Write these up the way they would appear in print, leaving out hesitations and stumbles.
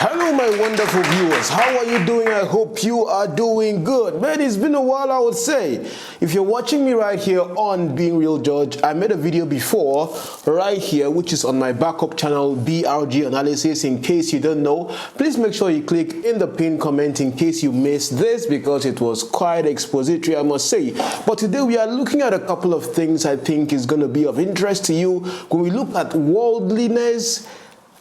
Hello my wonderful viewers, how are you doing? I hope you are doing good. Man, it's been a while, I would say. If you're watching me right here on Being Real Judge, I made a video before right here which is on my backup channel BRG Analysis. In case you don't know, please make sure you click in the pinned comment in case you missed this, because it was quite expository, I must say. But today we are looking at a couple of things I think is going to be of interest to you when we look at worldliness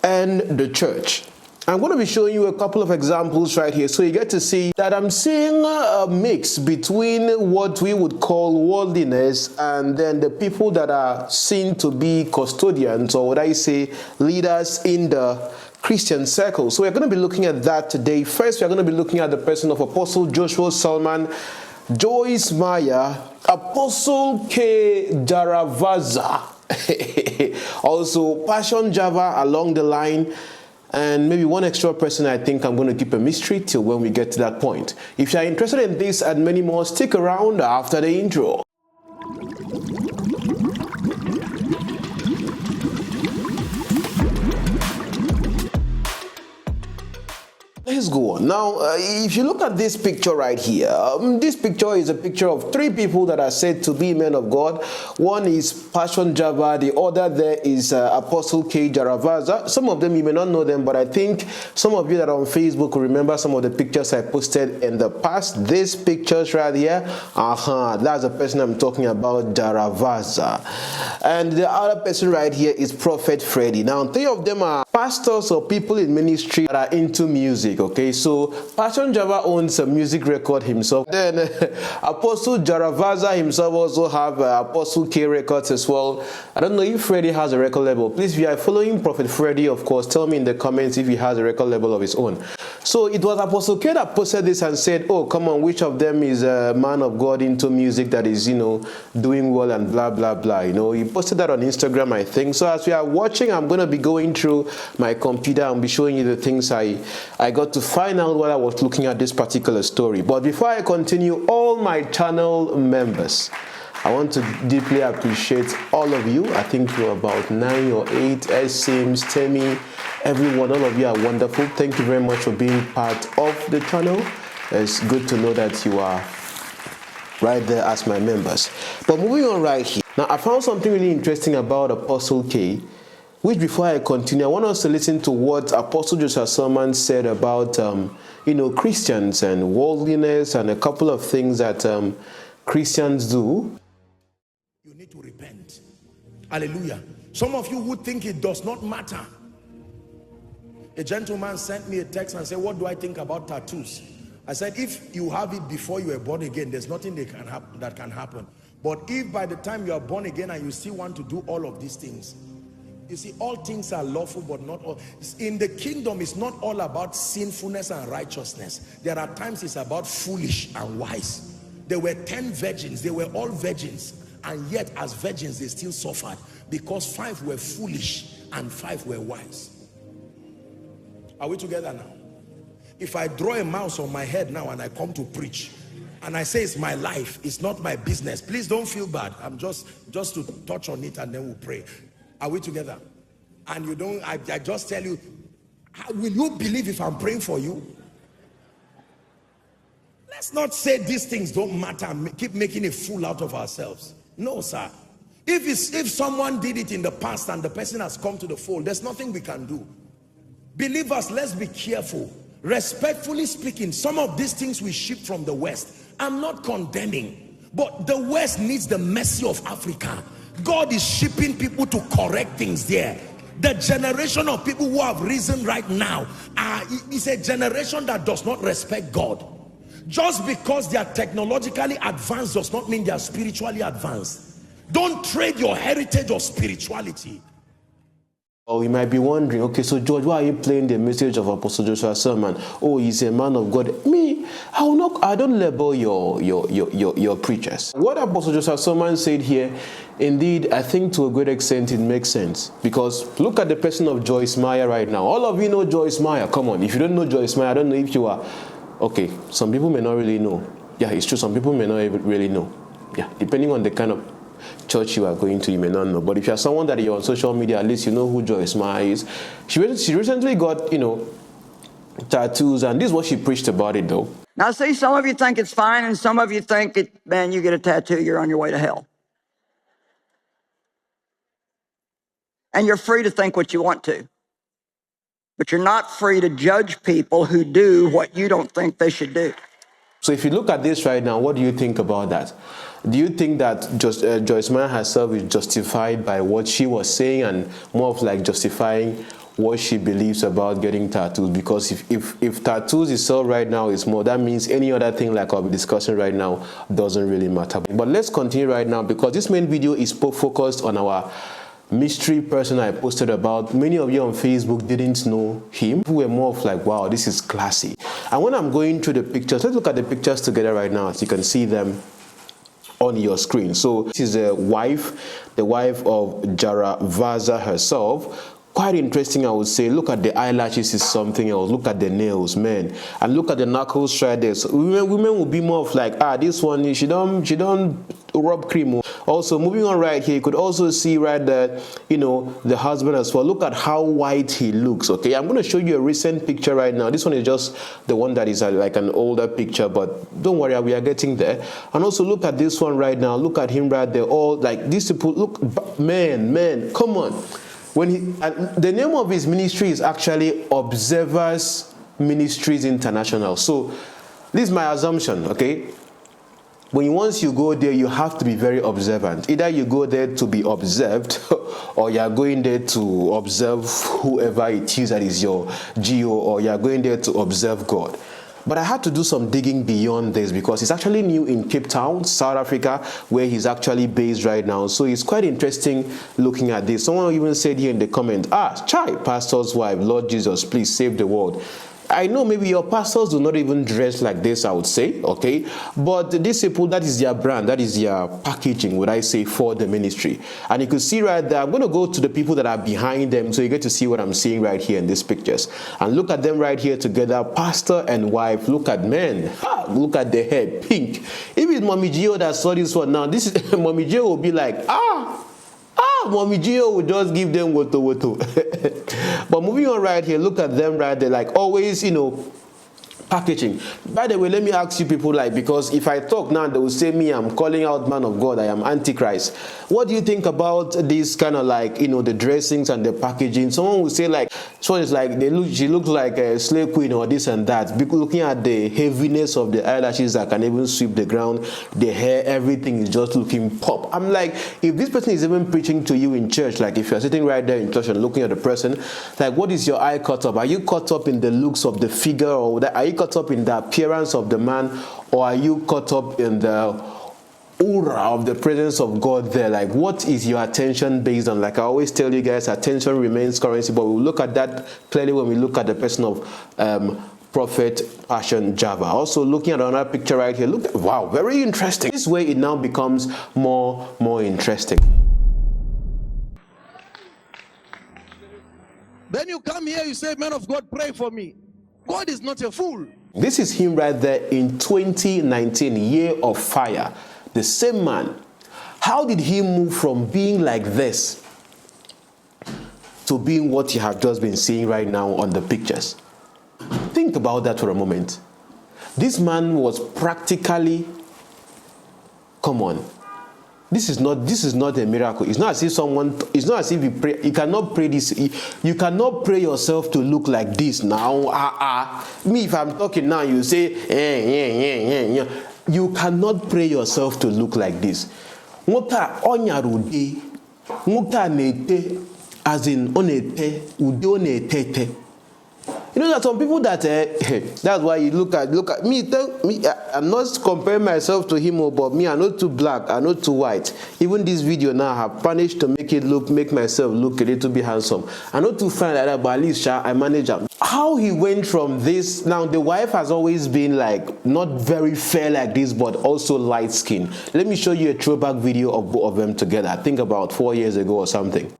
and the church. I'm going to be showing you a couple of examples right here, so you get to see that I'm seeing a mix between what we would call worldliness and then the people that are seen to be custodians, or what I say, leaders in the Christian circle. So we're going to be looking at that today. First, we're going to be looking at the person of Apostle Joshua Selman, Joyce Meyer, Apostle Jaravaza, also Passion Java along the line, and maybe one extra person I think I'm going to keep a mystery till when we get to that point. If you are interested in this and many more, stick around after the intro. Let's go on. Now, if you look at this picture right here, this picture is a picture of three people that are said to be men of God. One is Passion Java, the other there is Apostle Jaravaza. Some of them, you may not know them, but I think some of you that are on Facebook will remember some of the pictures I posted in the past. These pictures right here, that's the person I'm talking about, Jaravaza. And the other person right here is Prophet Freddy. Now, three of them are pastors or people in ministry that are into music. Okay, so Passion Java owns a music record himself. Then Apostle Jaravaza himself also have Apostle K records as well. I don't know if Freddy has a record label. Please, if you are following Prophet Freddy, of course, tell me in the comments if he has a record label of his own. So it was Apostle K that posted this and said, oh, come on, which of them is a man of God into music that is, doing well and blah, blah, blah. He posted that on Instagram, I think. So as we are watching, I'm going to be going through my computer and be showing you the things I got to find out while I was looking at this particular story. But before I continue, all my channel members, I want to deeply appreciate all of you. I think you're about 9 or 8, 𝐻𝐶IMS, Temi, everyone, all of you are wonderful. Thank you very much for being part of the channel. It's good to know that you are right there as my members. But moving on right here. Now, I found something really interesting about Apostle K, which before I continue, I want us to listen to what Apostle Joshua Selman said about, Christians and worldliness and a couple of things that Christians do. You need to repent. Hallelujah. Some of you would think it does not matter. A gentleman sent me a text and said, what do I think about tattoos? I said, if you have it before you were born again, there's nothing that can happen. But if by the time you are born again and you still want to do all of these things, you see, all things are lawful, but not all. In the kingdom, it's not all about sinfulness and righteousness. There are times it's about foolish and wise. There were 10 virgins. They were all virgins. And yet, as virgins, they still suffered because 5 were foolish and 5 were wise. Are we together now? If I draw a mouse on my head now and I come to preach, and I say it's my life, it's not my business, please don't feel bad. I'm just to touch on it and then we'll pray. Are we together? And you don't, I just tell you, will you believe if I'm praying for you? Let's not say these things don't matter and keep making a fool out of ourselves. No, sir. If someone did it in the past and the person has come to the fold, there's nothing we can do. Believers, let's be careful. Respectfully speaking, some of these things we ship from the West. I'm not condemning, but the West needs the mercy of Africa. God is shipping people to correct things there. The generation of people who have risen right now is a generation that does not respect God. Just because they are technologically advanced does not mean they are spiritually advanced. Don't trade your heritage or spirituality. Oh, you might be wondering, okay, so George, why are you playing the message of Apostle Joshua Selman? Oh, he's a man of God. Me, I don't label your preachers. What Apostle Joshua Selman said here, indeed, I think to a great extent it makes sense. Because look at the person of Joyce Meyer right now. All of you know Joyce Meyer. Come on, if you don't know Joyce Meyer, I don't know if you are. Okay, some people may not really know. Yeah, it's true, some people may not really know. Yeah, depending on the kind of church you are going to, you may not know. But if you're someone that you're on social media, at least you know who Joyce Meyer is. She recently got, tattoos, and this is what she preached about it though. Now, see, some of you think it's fine, and some of you think, man, you get a tattoo, you're on your way to hell. And you're free to think what you want to. But you're not free to judge people who do what you don't think they should do. So if you look at this right now, what do you think about that? Do you think that Joyce Meyer herself is justified by what she was saying and more of like justifying what she believes about getting tattoos? Because if tattoos itself right now is more, that means any other thing like I'll be discussing right now doesn't really matter. But let's continue right now, because this main video is focused on our mystery person I posted about. Many of you on Facebook didn't know him. We were more of like, wow, this is classy. And when I'm going through the pictures, let's look at the pictures together right now, so you can see them on your screen. So this is the wife of Jaravaza herself. Quite interesting, I would say. Look at the eyelashes, is something else. Look at the nails, man, and look at the knuckles right there. So women will be more of like, this one, she don't rub cream. Also, moving on right here, you could also see right there, the husband as well. Look at how white he looks. Okay, I'm going to show you a recent picture right now. This one is just the one that is like an older picture, but don't worry, we are getting there. And also look at this one right now. Look at him right there. All like these people. Look, man, come on. The name of his ministry is actually Observers Ministries International. So this is my assumption, okay? Once you go there, you have to be very observant. Either you go there to be observed, or you are going there to observe whoever it is that is your GO, or you are going there to observe God. But I had to do some digging beyond this, because he's actually new in Cape Town, South Africa, where he's actually based right now. So it's quite interesting looking at this. Someone even said here in the comment, Chai, pastor's wife, Lord Jesus, please save the world. I know maybe your pastors do not even dress like this, I would say, okay? But these people, that is their brand, that is their packaging, would I say, for the ministry. And you can see right there, I'm going to go to the people that are behind them, so you get to see what I'm seeing right here in these pictures. And look at them right here together, pastor and wife. Look at men. Look at the hair, pink. If it's Mommy Gio that saw this one now, this is Mommy Gio will be like, Mommy Gio will just give them woto. But moving on right here, look at them right there, like always, packaging. By the way, let me ask you people, like, because if I talk now, they will say me, I'm calling out man of God, I am Antichrist. What do you think about this kind of like, the dressings and the packaging? Someone will say like, so it's like, she looks like a slave queen or this and that. Looking at the heaviness of the eyelashes that can even sweep the ground, the hair, everything is just looking pop. I'm like, if this person is even preaching to you in church, like if you're sitting right there in church and looking at the person, like what is your eye caught up? Are you caught up in the looks of the figure, or are you caught up in the appearance of the man, or are you caught up in the aura of the presence of God there? Like, what is your attention based on? Like I always tell you guys, attention remains currency, but we'll look at that clearly when we look at the person of Prophet Passion Java. Also looking at another picture right here, look, wow, very interesting. This way it now becomes more interesting. Then you come here, you say, man of God, pray for me. God is not a fool. This is him right there in 2019, year of fire. The same man. How did he move from being like this to being what you have just been seeing right now on the pictures? Think about that for a moment. This man was practically, come on, this is not a miracle. It's not as if you pray. You cannot pray this. You cannot pray yourself to look like this now. Me, if I'm talking now, you say, You cannot pray yourself to look like this. As in onete. You know, there are some people that that's why you look at me. I'm not comparing myself to him, but me, I'm not too black, I'm not too white. Even this video now, I have managed to make myself look a little bit handsome. I'm not too fine like that, but at least I manage them. How he went from this, now the wife has always been like not very fair like this, but also light skin. Let me show you a throwback video of both of them together. I think about 4 years ago or something.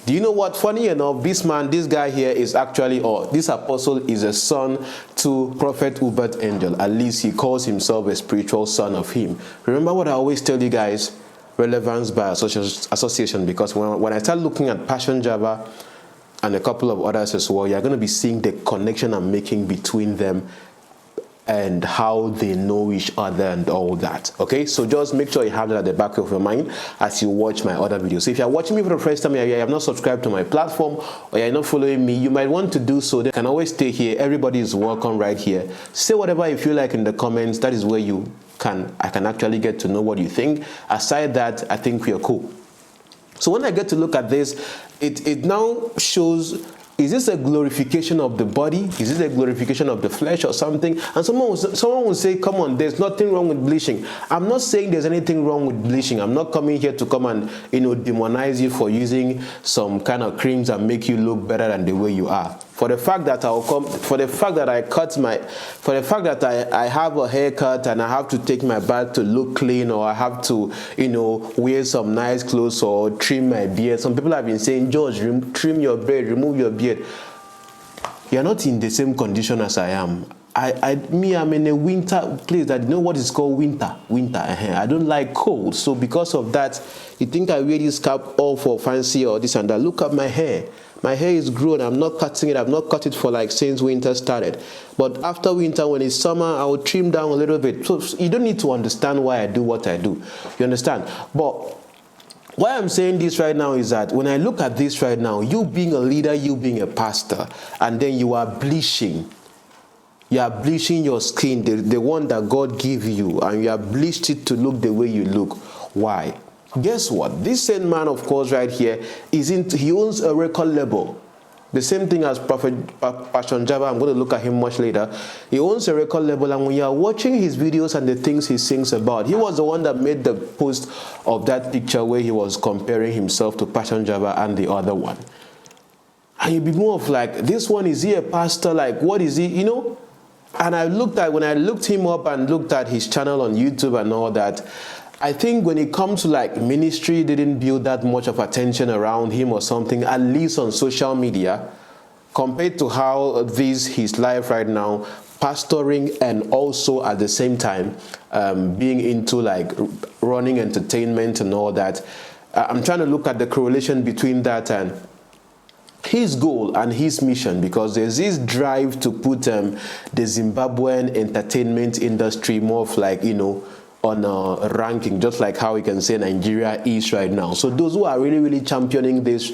Do you know what? Funny enough, this guy here is actually, or this apostle is a son to Prophet Hubert Angel. At least he calls himself a spiritual son of him. Remember what I always tell you guys, relevance by association, because when I start looking at 𝐻𝐻𝐵 and a couple of others as well, you're going to be seeing the connection I'm making between them and how they know each other and all that. Okay, so just make sure you have that at the back of your mind as you watch my other videos. So if you're watching me for the first time, you have not subscribed to my platform, or you're not following me, you might want to do so. They can always stay here. Everybody is welcome right here. Say whatever you feel like in the comments. That is where I can actually get to know what you think. Aside that, I think we are cool. So when I get to look at this, it now shows, is this a glorification of the body? Is it a glorification of the flesh or something? And someone will say, come on, there's nothing wrong with bleaching. I'm not saying there's anything wrong with bleaching. I'm not coming here to come and, demonize you for using some kind of creams that make you look better than the way you are. For the fact that I have a haircut and I have to take my bath to look clean, or I have to, wear some nice clothes or trim my beard. Some people have been saying, George, trim your beard, remove your beard. You're not in the same condition as I am. I'm in a winter place that, what is called winter. I don't like cold. So because of that, you think I wear this cap all for fancy or this and that. Look at my hair. My hair is grown. I'm not cutting it. I've not cut it for since winter started. But after winter, when it's summer, I will trim down a little bit. So you don't need to understand why I do what I do. You understand? But why I'm saying this right now is that when I look at this right now, you being a leader, you being a pastor, and then you are bleaching. You are bleaching your skin, the one that God gave you, and you have bleached it to look the way you look. Why? Guess what? This same man, of course, right here, he owns a record label. The same thing as Prophet Pastor Java. I'm going to look at him much later. He owns a record label, and when you are watching his videos and the things he sings about, he was the one that made the post of that picture where he was comparing himself to Pastor Java and the other one. And you'd be more of this one, is he a pastor? What is he? And when I looked him up and looked at his channel on YouTube and all that, I think when it comes to ministry, they didn't build that much of attention around him or something, at least on social media, compared to how his life right now, pastoring and also at the same time being into running entertainment and all that. I'm trying to look at the correlation between that and his goal and his mission, because there's this drive to put the Zimbabwean entertainment industry more of on a ranking, just like how we can say Nigeria is right now. So those who are really, really championing this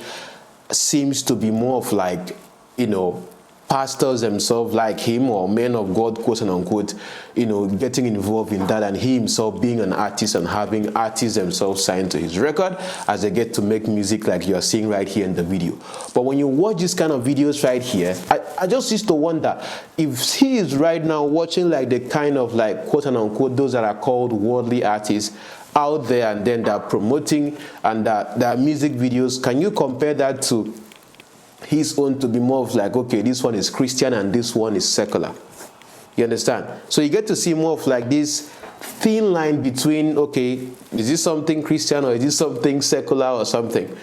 seems to be more of pastors themselves like him, or men of God, quote and unquote, getting involved in that, and he himself being an artist and having artists themselves signed to his record as they get to make music like you are seeing right here in the video. But when you watch this kind of videos right here, I just used to wonder if he is right now watching the kind of quote and unquote those that are called worldly artists out there, and then they're promoting and their music videos. Can you compare that to his own to be more of okay, this one is Christian and this one is secular? You understand? So you get to see more of this thin line between, okay, is this something Christian or is this something secular or something?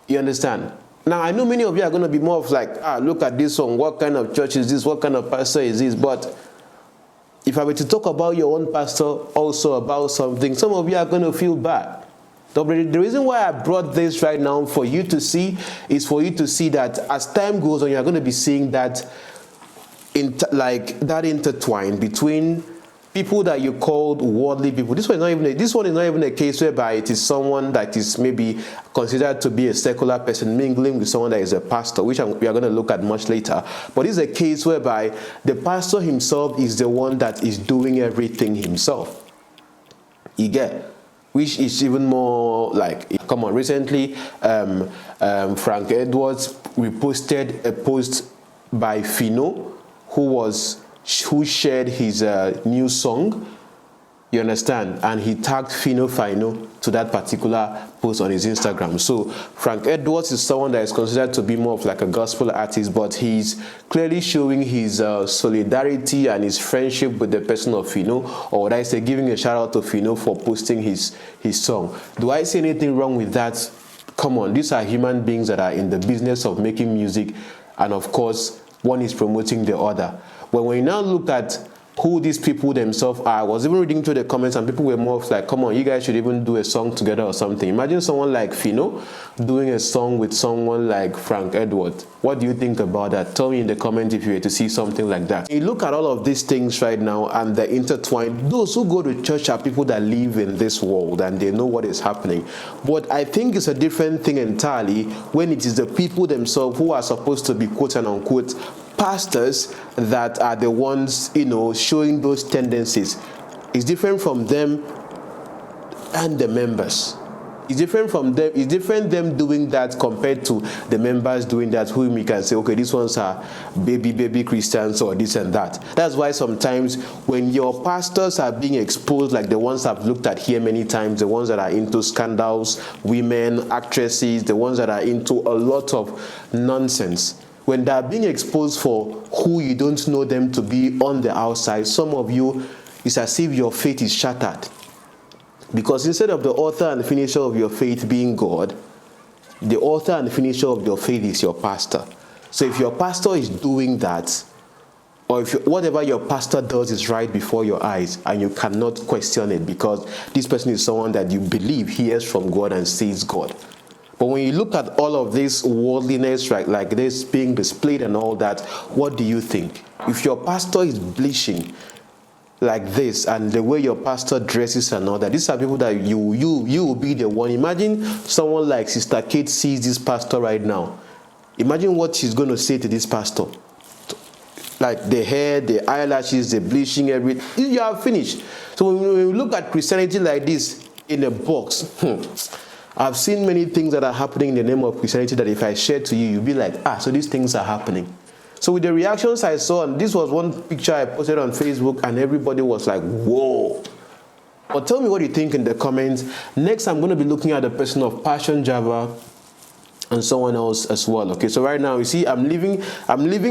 You understand? Now, I know many of you are going to be more of look at this one, what kind of church is this, what kind of pastor is this? But if I were to talk about your own pastor also about something, some of you are going to feel bad. The reason why I brought this right now for you to see is for you to see that as time goes on, you're going to be seeing that that intertwine between people that you called worldly people. This one is not even a case whereby it is someone that is maybe considered to be a secular person mingling with someone that is a pastor, which we are going to look at much later. But it's a case whereby the pastor himself is the one that is doing everything himself. You get? Which is even more come on, recently Frank Edwards reposted a post by Fino who shared his new song, you understand, and he tagged Fino to that particular post on his Instagram. So Frank Edwards is someone that is considered to be more of a gospel artist, but he's clearly showing his solidarity and his friendship with the person of Fino, or would I say giving a shout out to Fino for posting his song. Do I see anything wrong with that? come on, these are human beings that are in the business of making music, and of course, one is promoting the other. But when you now look at who these people themselves are, I was even reading through the comments and people were more like, come on, you guys should even do a song together or something. Imagine someone like Fino doing a song with someone like Frank Edward. What do you think about that? Tell me in the comments if you were to see something like that. You look at all of these things right now and they're intertwined. Those who go to church are people that live in this world and they know what is happening. But I think it's a different thing entirely when it is the people themselves who are supposed to be quote and unquote pastors that are the ones, showing those tendencies. It's different from them and the members. It's different from them. It's different them doing that compared to the members doing that, whom we can say, okay, these ones are baby Christians or this and that. That's why sometimes when your pastors are being exposed, like the ones I've looked at here many times, the ones that are into scandals, women, actresses, the ones that are into a lot of nonsense, when they are being exposed for who you don't know them to be on the outside, some of you, it's as if your faith is shattered. Because instead of the author and finisher of your faith being God, the author and finisher of your faith is your pastor. So if your pastor is doing that, or if whatever your pastor does is right before your eyes, and you cannot question it because this person is someone that you believe hears from God and sees God. But when you look at all of this worldliness, right, like this being displayed and all that, what do you think? If your pastor is bleaching like this, and the way your pastor dresses and all that, these are people that you will be the one. Imagine someone like Sister Kate sees this pastor right now. Imagine what she's going to say to this pastor. Like the hair, the eyelashes, the bleaching, everything. You are finished. So when we look at Christianity like this in a box, I've seen many things that are happening in the name of Christianity that if I share to you, you'll be like, so these things are happening. So with the reactions I saw, and this was one picture I posted on Facebook, and everybody was like, whoa. But tell me what you think in the comments. Next, I'm going to be looking at the person of Passion Java and someone else as well. Okay, so right now, you see, I'm leaving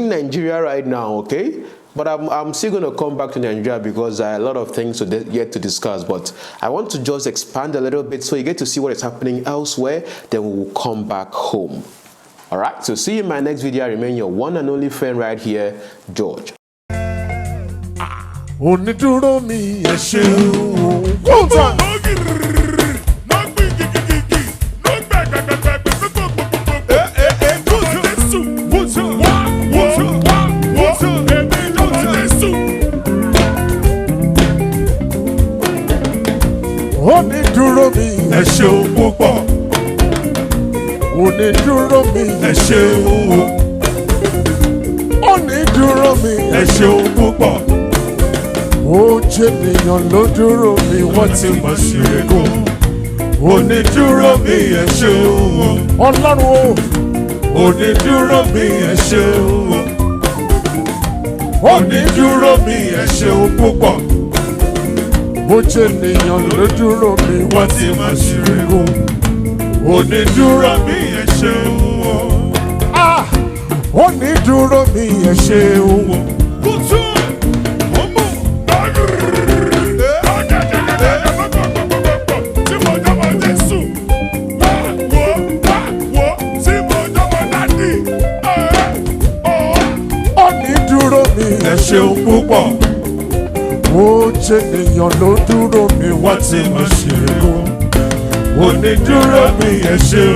Nigeria right now, okay? But I'm still going to come back to Nigeria because there are a lot of things yet to discuss. But I want to just expand a little bit so you get to see what is happening elsewhere. Then we will come back home. All right, so see you in my next video. I remain your one and only friend right here, George. Onídúró mi ẹ ṣeun o. Onídúró mi ẹ ṣeun púpọ̀. Ó jẹ́ ènìyàn ló dúró mi wọ́n ti mọ̀ sí ẹ̀gún. Onídúró mi ẹ ṣeun o. Ọlọ́run o. Onídúró mi ẹ ṣeun o. Onídúró mi ẹ ṣeun púpọ̀. Ó jẹ́ ènìyàn ló dúró mi wọ́n ti mọ̀ sí ẹ̀gún. Onídúró mi ẹ ṣeun o. Onídúró mi ẹ ṣeun o. Kútú ọmọ tí mo jọmọ Jésù wá tí mo jọmọ Dádì. Onídúró mi ẹ ṣeun púpọ̀. Ó jẹ́ ènìyàn ló dúró mi wọ́n ti mọ̀ ṣe é o. Onídúró mi ẹ ṣeun